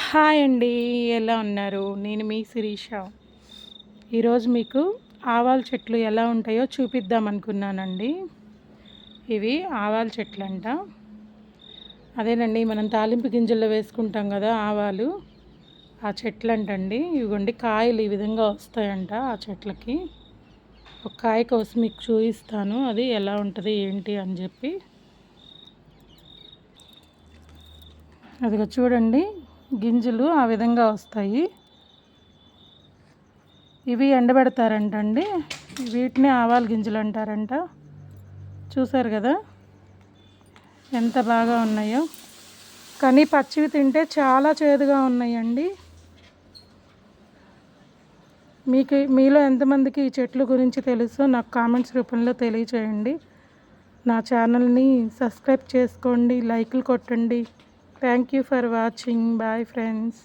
Hi అండి. ఎలా ఉన్నారు? నేను మీ శిరీష. ఈరోజు మీకు ఆవాల చెట్లు ఎలా ఉంటాయో చూపిద్దాం అనుకున్నానండి. ఇవి ఆవాల చెట్లంట. అదేనండి మనం తాలింపు గింజల్లో వేసుకుంటాం కదా ఆవాలు, ఆ చెట్లంటండి. ఇవిగోండి కాయలు ఈ విధంగా వస్తాయంట ఆ చెట్లకి. ఒక కాయ కోసి మీకు చూపిస్తాను, అది ఎలా ఉంటుంది ఏంటి అని చెప్పి. అదిగో చూడండి, గింజలు ఆ విధంగా వస్తాయి. ఇవి ఎండబెడతారంటండి. వీటిని ఆవాల గింజలు అంటారంట. చూసారు కదా ఎంత బాగా ఉన్నాయో. కానీ పచ్చివి తింటే చాలా చేదుగా ఉన్నాయండి. మీలో ఎంతమందికి ఈ చెట్ల గురించి తెలుసో నాకు కామెంట్స్ రూపంలో తెలియచేయండి. నా ఛానల్ని సబ్స్క్రైబ్ చేసుకోండి, లైక్లు కొట్టండి. Thank you for watching. Bye friends.